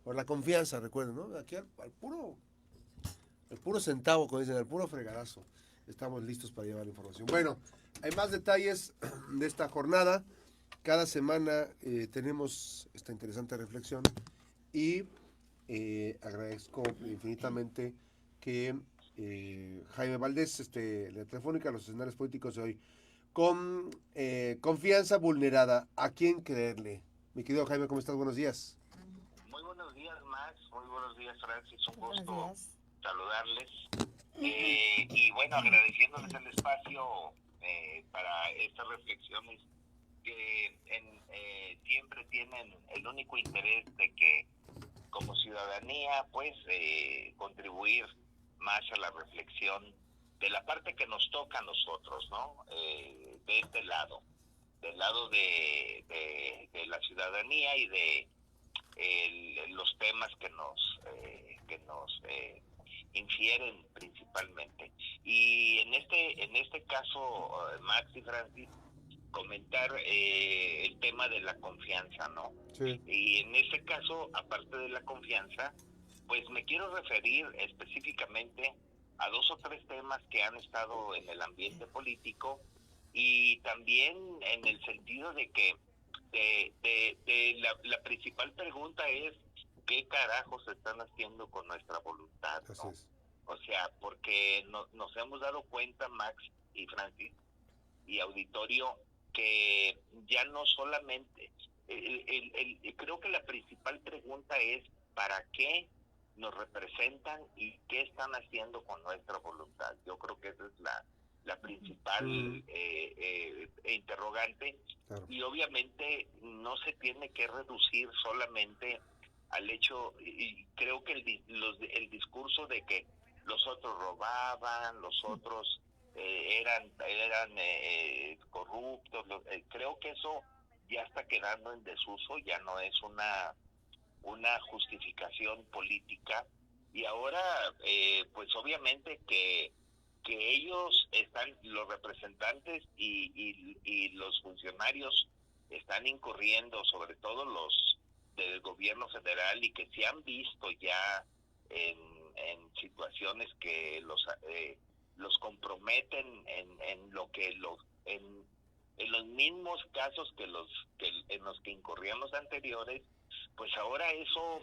por la confianza, recuerden, ¿no? Aquí al puro centavo, como dicen, al puro fregadazo. Estamos listos para llevar la información. Bueno, hay más detalles de esta jornada. Cada semana tenemos esta interesante reflexión y agradezco infinitamente que Jaime Valdés, la telefónica, los escenarios políticos de hoy, con confianza vulnerada, ¿a quién creerle? Mi querido Jaime, ¿cómo estás? Buenos días. Muy buenos días, Max. Muy buenos días, Francis. Un Buenos gusto días. saludarles. Y bueno, agradeciéndoles el espacio para estas reflexiones que siempre tienen el único interés de que como ciudadanía, pues, contribuir más a la reflexión de la parte que nos toca a nosotros, ¿no? De este lado, del lado de la ciudadanía y de los temas que nos infieren principalmente. Y en este caso, Max y Francis, comentar el tema de la confianza, ¿no? Sí. Y en este caso, aparte de la confianza, pues me quiero referir específicamente a dos o tres temas que han estado en el ambiente político y también en el sentido de que la principal pregunta es qué carajos están haciendo con nuestra voluntad, Así ¿no? es. O sea, porque nos hemos dado cuenta, Max y Francis y auditorio, que ya no solamente, creo que la principal pregunta es ¿para qué nos representan y qué están haciendo con nuestra voluntad? Yo creo que esa es la principal Mm, interrogante, claro. y obviamente no se tiene que reducir solamente al hecho, y creo que el discurso de que los otros robaban, los otros eran corruptos, creo que eso ya está quedando en desuso, ya no es una justificación política, y ahora pues obviamente que ellos están, los representantes y los funcionarios están incurriendo, sobre todo los del gobierno federal, y que se han visto ya en situaciones que los comprometen en lo que en los mismos casos en los que incurrían los anteriores. Pues ahora eso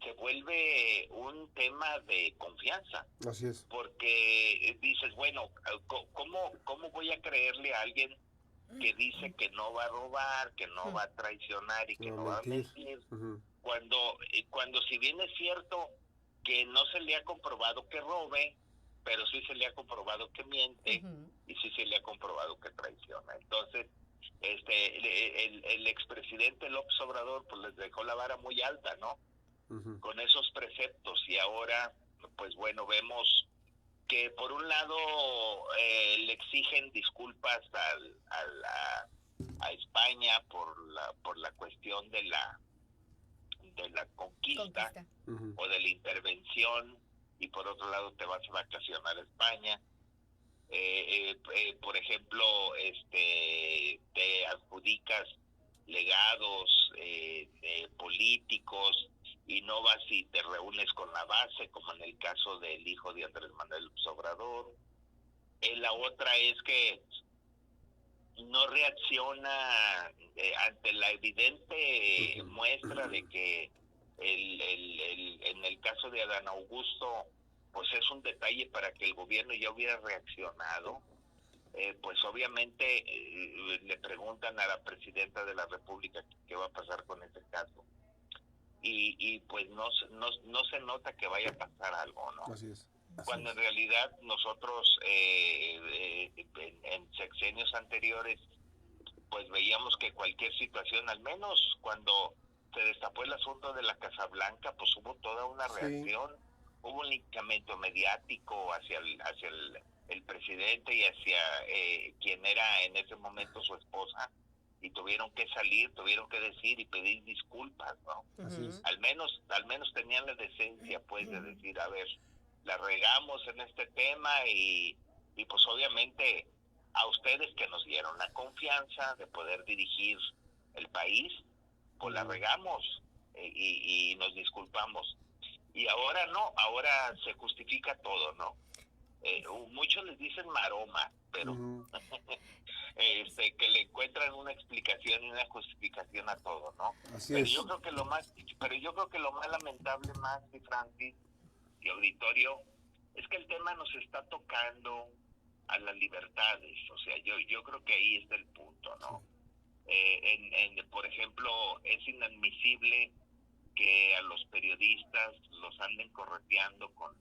se vuelve un tema de confianza, Así es. porque dices, bueno, ¿cómo voy a creerle a alguien que dice que no va a robar, que no va a traicionar y que No, no va a mentir. mentir, Ujú. cuando si bien es cierto que no se le ha comprobado que robe, pero sí se le ha comprobado que miente y sí se le ha comprobado que traiciona? Entonces, el expresidente López Obrador pues les dejó la vara muy alta, ¿no? Ujú. Con esos preceptos, y ahora, pues bueno, vemos que por un lado le exigen disculpas a España por la cuestión de la conquista Conquista. Ujú. o de la intervención, y por otro lado te vas a vacacionar a España. Por ejemplo, te adjudicas legados políticos y no vas y te reúnes con la base, como en el caso del hijo de Andrés Manuel López Obrador. La otra es que no reacciona ante la evidente Ujú. muestra de que en el caso de Adán Augusto, pues es un detalle para que el gobierno ya hubiera reaccionado. Pues obviamente le preguntan a la presidenta de la República qué va a pasar con ese caso. Y pues no se nota que vaya a pasar algo, ¿no? Así es. Así Cuando en es. realidad nosotros en sexenios anteriores pues veíamos que cualquier situación, al menos cuando se destapó el asunto de la Casa Blanca, pues hubo toda una Sí. reacción, hubo un lincamiento mediático hacia el presidente y hacia quien era en ese momento su esposa, y tuvieron que salir, tuvieron que decir y pedir disculpas, ¿no? Así es. Al menos tenían la decencia, pues, de decir, a ver, la regamos en este tema, y pues obviamente a ustedes que nos dieron la confianza de poder dirigir el país, pues la Ujú. regamos. y nos disculpamos. Y ahora no, ahora se justifica todo, ¿no? Muchos les dicen maroma, pero Ujú. que le encuentran una explicación y una justificación a todo, ¿no? Así Pero es. yo creo que lo más lamentable, Max y Francis y auditorio, es que el tema nos está tocando a las libertades. O sea, yo creo que ahí está el punto, ¿no? Por ejemplo, es inadmisible que a los periodistas los anden correteando con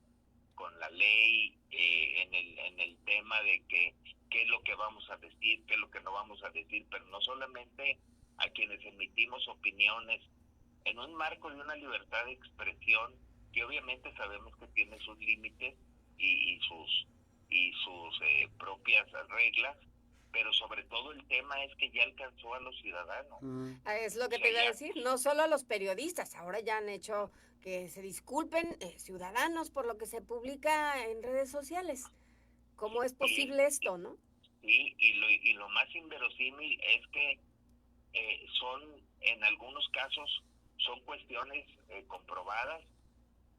la ley en el tema de que qué es lo que vamos a decir, qué es lo que no vamos a decir, pero no solamente a quienes emitimos opiniones en un marco de una libertad de expresión que obviamente sabemos que tiene sus límites y sus propias reglas, pero sobre todo el tema es que ya alcanzó a los ciudadanos. Es lo O que sea, te iba a ya, decir, no solo a los periodistas, ahora ya han hecho que se disculpen ciudadanos por lo que se publica en redes sociales. ¿Cómo es y, posible esto, no? y lo más inverosímil es que son, en algunos casos, son cuestiones comprobadas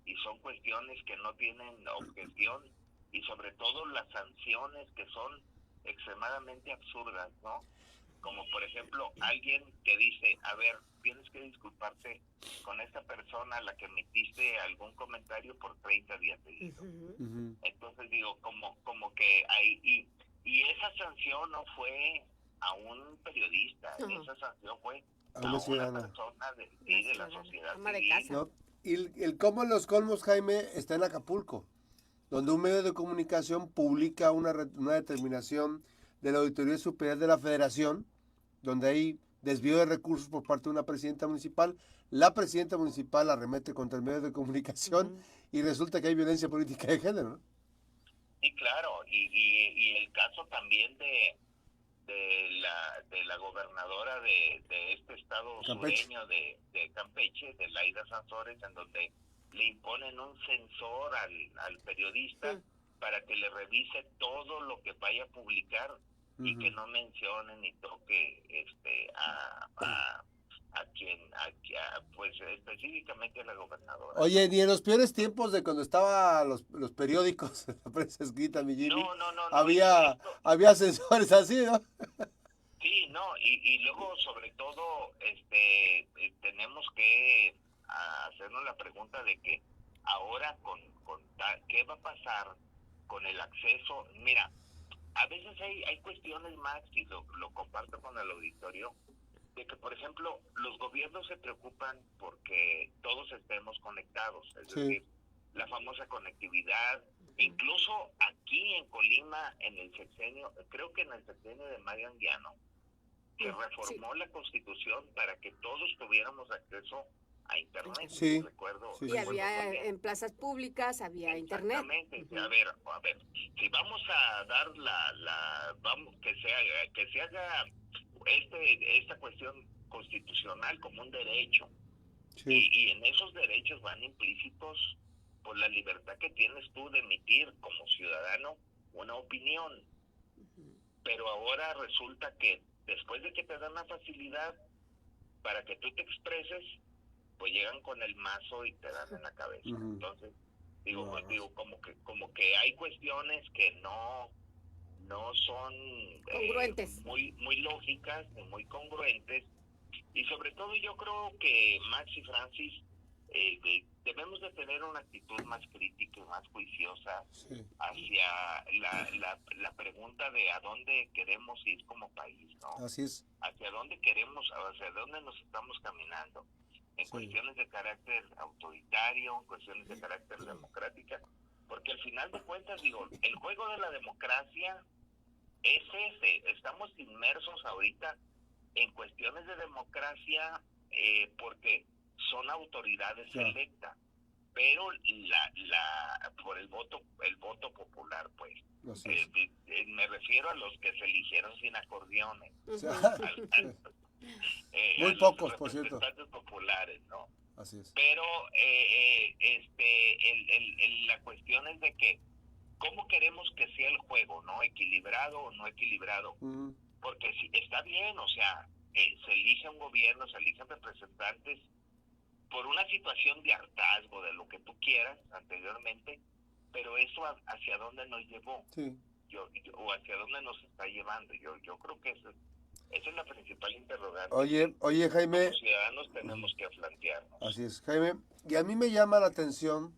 y son cuestiones que no tienen objeción, y sobre todo las sanciones que son extremadamente absurdas, ¿no? Como por ejemplo alguien que dice, a ver, tienes que disculparte con esta persona a la que emitiste algún comentario por 30 días seguidos. Ujú. Entonces digo, como que hay, y esa sanción no fue a un periodista, esa sanción fue A a una una ciudadana. persona de la Ciudadana, sociedad ama de civil. casa. ¿No? Y el cómo en los colmos, Jaime, está en Acapulco, donde un medio de comunicación publica una determinación de la Auditoría Superior de la Federación, donde hay desvío de recursos por parte de una presidenta municipal. La presidenta municipal arremete contra el medio de comunicación y resulta que hay violencia política de género, ¿no? Sí, claro, y el caso también de la gobernadora de este estado Campeche. sureño de Campeche, de Laida Sansores, en donde le imponen un censor al periodista para que le revise todo lo que vaya a publicar y que no mencione ni toque pues específicamente a la gobernadora. Oye, ni en los peores tiempos de cuando estaba los periódicos, la prensa escrita, mi Jimmy, No, había censores así, ¿no? sí, no, y luego sobre todo tenemos que hacernos la pregunta de que ahora ¿qué va a pasar con el acceso? Mira, a veces hay cuestiones más, y lo comparto con el auditorio, de que, por ejemplo, los gobiernos se preocupan porque todos estemos conectados, es Sí. decir, la famosa conectividad. Incluso aquí en Colima, creo que en el sexenio de Mario Anguiano, se reformó la Constitución para que todos tuviéramos acceso a Internet. Sí. Recuerdo Sí, Y sí, había en plazas públicas, había internet. Exactamente. A ver, si vamos a dar vamos que se haga esta cuestión constitucional como un derecho, sí. y en esos derechos van implícitos por la libertad que tienes tú de emitir como ciudadano una opinión. Pero ahora resulta que después de que te dan la facilidad para que tú te expreses, pues llegan con el mazo y te dan en la cabeza. Entonces, digo, como que hay cuestiones que no son Congruentes. muy lógicas ni muy congruentes, y sobre todo yo creo que Max y Francis debemos de tener una actitud más crítica y más juiciosa hacia la pregunta de a dónde queremos ir como país, ¿no? Así es. Hacia dónde nos estamos caminando, en cuestiones de carácter autoritario, en cuestiones de carácter democrática, porque al final de cuentas, digo, el juego de la democracia es ese. Estamos inmersos ahorita en cuestiones de democracia porque son autoridades electas, pero por el voto popular, pues. Me refiero a los que se eligieron sin acordeones. Muy pocos, por cierto. Representantes populares, ¿no? Así es. Pero la cuestión es de que cómo queremos que sea el juego, ¿no? Equilibrado o no equilibrado. Porque si está bien, o sea, se elige un gobierno, se eligen representantes por una situación de hartazgo, de lo que tú quieras anteriormente, pero eso hacia dónde nos llevó, Sí. o hacia dónde nos está llevando. Yo creo que esa es la principal interrogante Oye, Jaime, como ciudadanos tenemos que plantearnos. así es, Jaime, y a mí me llama la atención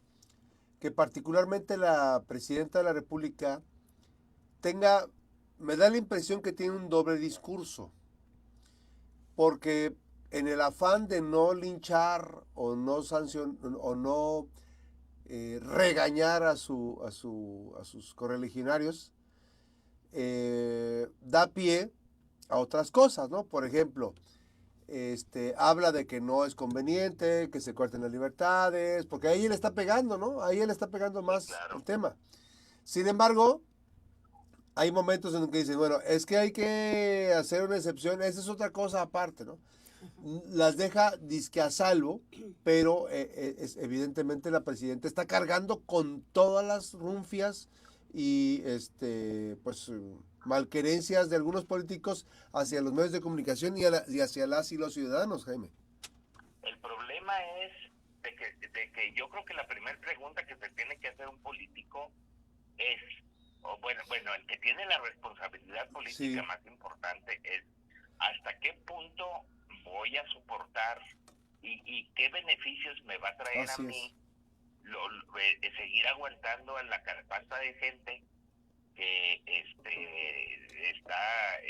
que particularmente la presidenta de la República me da la impresión que tiene un doble discurso, porque en el afán de no linchar o no o no regañar a sus correligionarios, da pie a otras cosas, ¿no? Por ejemplo, habla de que no es conveniente, que se corten las libertades, porque ahí él está pegando, ¿no? Ahí él está pegando más Claro. el tema. Sin embargo, hay momentos en que dicen, bueno, es que hay que hacer una excepción, esa es otra cosa aparte, ¿no? Las deja disque a salvo, pero evidentemente la presidenta está cargando con todas las runfias y pues malquerencias de algunos políticos hacia los medios de comunicación y hacia las y los ciudadanos, Jaime. El problema es de que yo creo que la primera pregunta que se tiene que hacer un político es, bueno, el que tiene la responsabilidad política más importante es hasta qué punto voy a soportar y qué beneficios me va a traer Así a mí seguir aguantando a la carpasta de gente que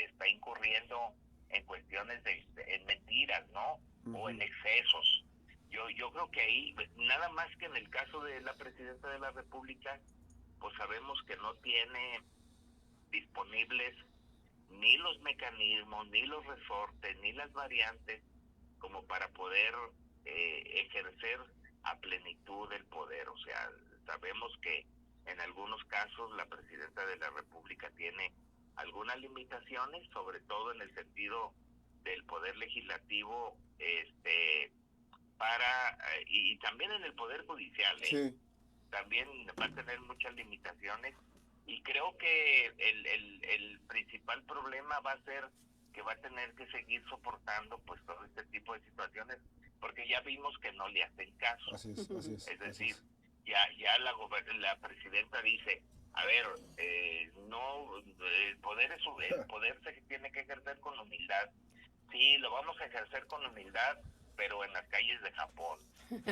está incurriendo en cuestiones en mentiras, ¿no? O en excesos. Yo creo que ahí, nada más que en el caso de la presidenta de la República, pues sabemos que no tiene disponibles ni los mecanismos, ni los resortes, ni las variantes como para poder ejercer a plenitud el poder. O sea, sabemos que en algunos casos la presidenta de la República tiene algunas limitaciones, sobre todo en el sentido del poder legislativo, y también en el poder judicial, Sí. También va a tener muchas limitaciones, y creo que el principal problema va a ser que va a tener que seguir soportando pues todo este tipo de situaciones, porque ya vimos que no le hacen caso. Así es, así es. Es decir, ya la presidenta dice, a ver, no, el poder se tiene que ejercer con humildad. Sí, lo vamos a ejercer con humildad, pero en las calles de Japón.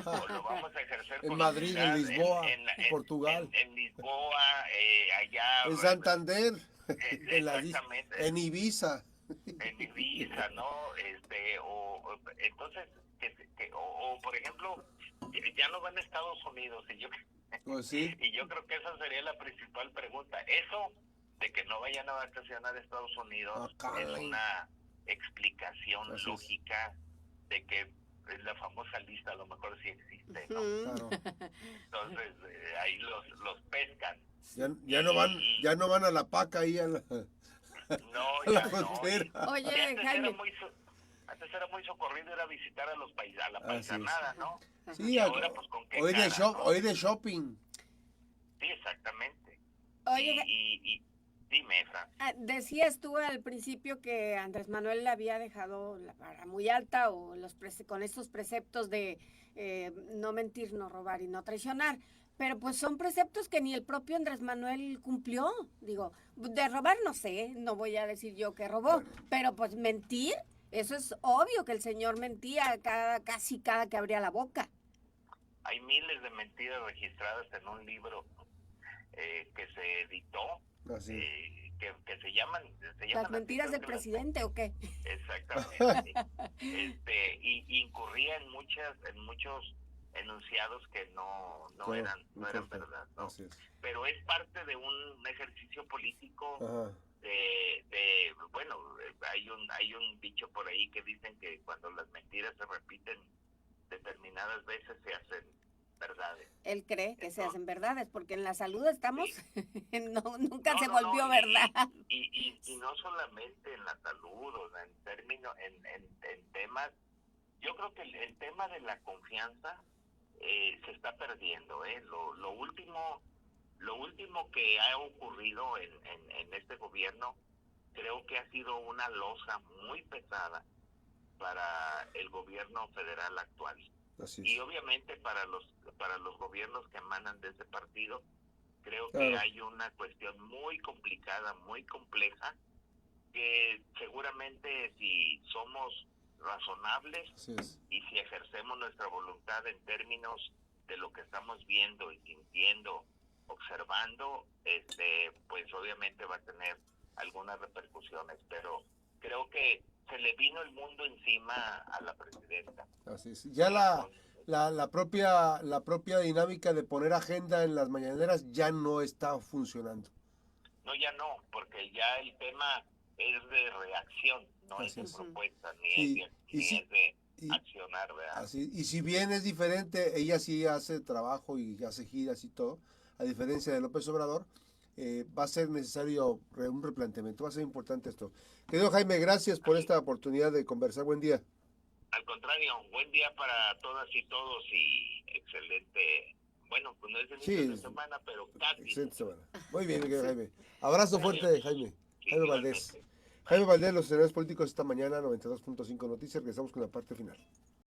O lo vamos a ejercer En con Madrid, humildad en Lisboa, en Portugal. En Lisboa, allá. En Santander, Exactamente. en Ibiza. En Ibiza, ¿no? Entonces, o por ejemplo, ya no van a Estados Unidos, Pues sí. y yo creo que esa sería la principal pregunta. Eso de que no vayan a vacacionar a Estados Unidos es una explicación lógica de que la famosa lista a lo mejor sí existe, ¿no? Claro. Entonces ahí los pescan. Ya no van a la paca ahí a la frontera. Oye, Jaime. Antes era muy socorrido ir a visitar a la paisanada, ¿no? Sí, y ahora pues con qué hoy cara, de shopping. Sí, exactamente. Oye, y dime, Fran. Decías tú al principio que Andrés Manuel le había dejado la vara muy alta o con estos preceptos de no mentir, no robar y no traicionar. Pero pues son preceptos que ni el propio Andrés Manuel cumplió. Digo, de robar no sé, no voy a decir yo que robó, pero pues mentir, eso es obvio que el señor mentía casi cada que abría la boca. Hay miles de mentiras registradas en un libro que se editó, que se llaman ¿Las mentiras del presidente o qué? Exactamente. Y incurría en muchos enunciados que no eran verdad, ¿no? Pero es parte de un ejercicio político. Bueno, hay un dicho por ahí que dicen que cuando las mentiras se repiten determinadas veces se hacen verdades. Él cree que se hacen verdades, porque en la salud estamos, nunca se volvió verdad. Y no solamente en la salud, o sea, en temas, yo creo que el tema de la confianza se está perdiendo, Lo último que ha ocurrido en este gobierno creo que ha sido una losa muy pesada para el gobierno federal actual. Así Y es. obviamente para los gobiernos que emanan de ese partido, creo que Claro. hay una cuestión muy complicada, muy compleja, que seguramente si somos razonables Así es. y si ejercemos nuestra voluntad en términos de lo que estamos viendo y sintiendo, observando, pues obviamente va a tener algunas repercusiones, pero creo que se le vino el mundo encima a la presidenta. Así es. Ya la propia dinámica de poner agenda en las mañaneras ya no está funcionando. No, ya no, porque ya el tema es de reacción, no es Así de es. Ujú. propuesta, Sí, y ni sí, es de y, accionar, ¿verdad? así, y si bien es diferente, ella sí hace trabajo y hace giras y todo, a diferencia de López Obrador, va a ser necesario un replanteamiento, va a ser importante esto. Querido Jaime, gracias por Así. esta oportunidad de conversar. Buen día. Al contrario, buen día para todas y todos y excelente, bueno, pues no es inicio Sí, de semana, pero casi excelente inicio. semana. Muy bien, mi querido Sí. Jaime. Abrazo Adiós. fuerte, Jaime. Sí, Jaime Valdés. igualmente. Jaime Bye. Valdés, los escenarios políticos esta mañana, 92.5 Noticias. Regresamos con la parte final.